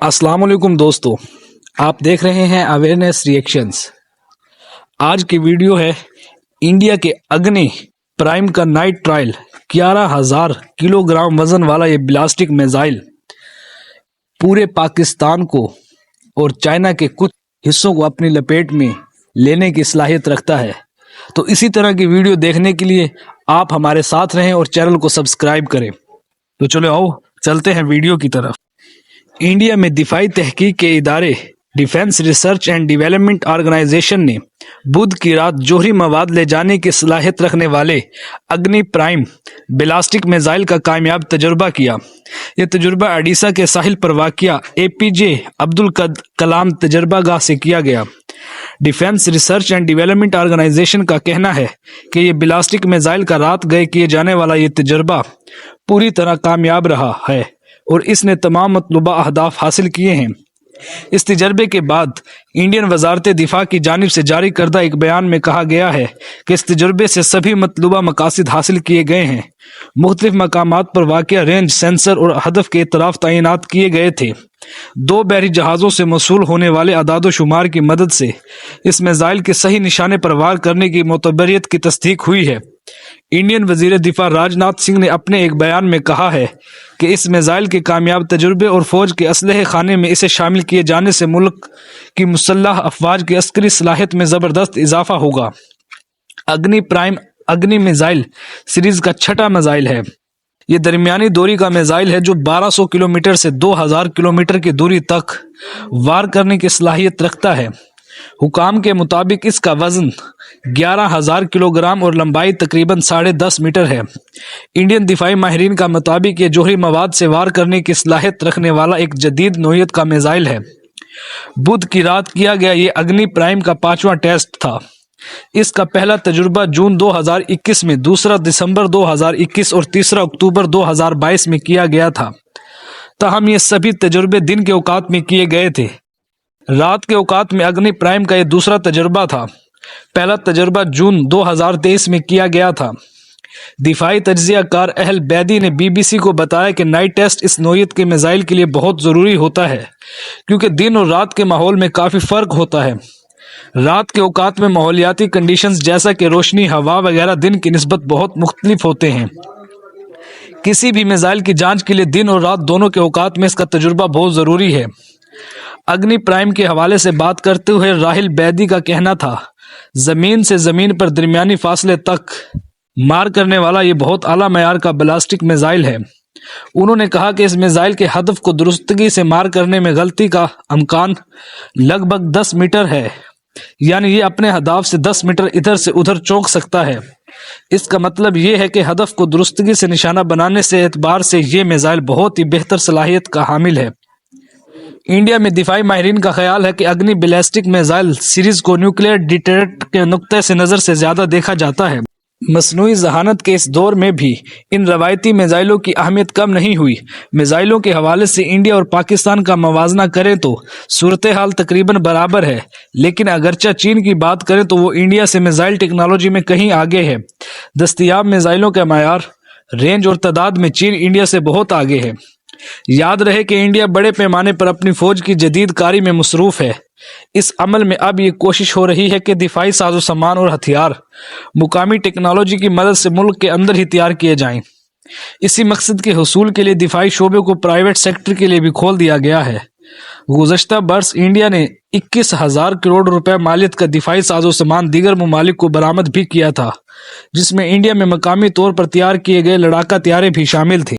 अस्सलाम वालेकुम दोस्तों, आप देख रहे हैं अवेयरनेस रिएक्शंस। आज की वीडियो है इंडिया के अग्नि प्राइम का नाइट ट्रायल। 11,000 किलोग्राम वजन वाला ये ब्लास्टिक मिसाइल पूरे पाकिस्तान को और चाइना के कुछ हिस्सों को अपनी लपेट में लेने की सलाहियत रखता है। तो इसी तरह की वीडियो देखने के लिए आप हमारे साथ रहें और चैनल को सब्सक्राइब करें। तो चलो आओ चलते हैं वीडियो की तरफ। इंडिया में दिफाई तहकीक के इदारे Defence Research and Development Organisation ने बुध की रात जोहरी मवाद ले जाने की सलाहियत रखने वाले अग्नि प्राइम ब्लास्टिक मिसाइल का कामयाब तजुर्बा किया। यह तजुर्बा ओडिशा के साहिल पर वाक़िया APJ अब्दुल कलाम तजर्बागाह से किया गया। Defence Research and Development Organisation का कहना है कि यह ब्लास्टिक मिसाइल का रात गए किए जाने वाला यह तजुर्बा पूरी तरह कामयाब रहा है और इसने तमाम मतलूबा अहदाफ हासिल किए हैं। इस तजर्बे के बाद इंडियन वजारत दिफा की जानिब से जारी करदा एक बयान में कहा गया है कि इस तजुर्बे से सभी मतलूबा मकासद हासिल किए गए हैं। मुख्तलिफ मकामात पर वाक़िया रेंज सेंसर और हदफ के इतराफ तैनात किए गए थे। 2 बहरी जहाज़ों से मौसूल होने वाले अदाद शुमार की मदद से इस मिसाइल के सही निशाने पर वार करने की मोतबरियत की तस्दीक हुई है। इंडियन वजीर दिफा राजनाथ सिंह ने अपने एक बयान में कहा है कि इस मिसाइल के कामयाब तजुर्बे और फौज के असलहे खाने में इसे शामिल किए जाने से मुल्क की मुसल्लह अफवाज की अस्करी सलाहियत में ज़बरदस्त इजाफा होगा। अग्नि प्राइम अग्नि मिसाइल सीरीज का 6ठा मिसाइल है। ये दरमियानी दूरी का मिसाइल है जो 1200 किलोमीटर से 2000 किलोमीटर की दूरी तक वार करने की सलाहियत रखता है। हुकाम के मुताबिक इसका वजन 11,000 किलोग्राम और लंबाई तकरीबन 10.5 मीटर है। इंडियन दिफाई माहिरीन का मुताबिक ये जोहरी मवाद से वार करने की सलाहियत रखने वाला एक जदीद नौइयत का मिसाइल है। बुध की रात किया गया ये अग्नि प्राइम का 5वां टेस्ट था। इसका पहला तजुर्बा जून 2021 में, दूसरा दिसंबर 2021 और तीसरा अक्टूबर 2022 में किया गया था। ताहम ये सभी तजुर्बे दिन के औकात में किए गए थे। रात के औकात में अग्नि प्राइम का यह दूसरा तजुर्बा था। पहला तजुर्बा जून 2023 में किया गया था। दिफाई तज्जिया कार अहल बैदी ने BBC को बताया कि नाइट टेस्ट इस नौइयत के मिसाइल के लिए बहुत ज़रूरी होता है क्योंकि दिन और रात के माहौल में काफ़ी फ़र्क होता है। रात के औकात में माहौलियाती कंडीशंस जैसा कि रोशनी, हवा वगैरह दिन की निस्बत बहुत मुख्तलिफ होते हैं। किसी भी मिसाइल की जांच के लिए दिन और रात दोनों के औकात में इसका तजुर्बा बहुत ज़रूरी है। अग्नि प्राइम के हवाले से बात करते हुए राहिल बैदी का कहना था, ज़मीन से ज़मीन पर दरमियानी फासले तक मार करने वाला ये बहुत आला मयार का ब्लास्टिक मिसाइल है। उन्होंने कहा कि इस मिसाइल के हदफ को दुरुस्तगी से मार करने में गलती का अमकान लगभग 10 मीटर है, यानी ये अपने हदाफ से 10 मीटर इधर से उधर चौंक सकता है। इसका मतलब ये है कि हदफ को दुरुस्तगी से निशाना बनाने से एतबार से ये मिसाइल बहुत ही बेहतर सलाहियत का हामिल है। इंडिया में दिफाई माहिरीन का ख्याल है कि अग्नि बैलिस्टिक मिसाइल सीरीज को न्यूक्लियर डिटरेंट के नुक्ते से नज़र से ज़्यादा देखा जाता है। मसनूई जहानत के इस दौर में भी इन रवायती मिसाइलों की अहमियत कम नहीं हुई। मिसाइलों के हवाले से इंडिया और पाकिस्तान का मवाजना करें तो सूरत हाल तकरीबन बराबर है, लेकिन अगरचा चीन की बात करें तो वो इंडिया से मिसाइल टेक्नोलॉजी में कहीं आगे है। दस्तयाब मिसाइलों का मयार, रेंज और तादाद में चीन इंडिया से बहुत आगे है। याद रहे कि इंडिया बड़े पैमाने पर अपनी फौज की जदीद कारी में मसरूफ है। इस अमल में अब ये कोशिश हो रही है कि दिफाई साजो सामान और हथियार मुकामी टेक्नोलॉजी की मदद से मुल्क के अंदर ही तैयार किए जाएं। इसी मकसद के हुसूल के लिए दिफाई शोबे को प्राइवेट सेक्टर के लिए भी खोल दिया गया है। गुज़श्ता बरस इंडिया ने 21,000 करोड़ रुपए मालियत का दिफाई साजो सामान दीगर ममालिक को बरामद भी किया था, जिसमें इंडिया में मकामी तौर पर तैयार किए गए लड़ाका तैयारे भी शामिल थे।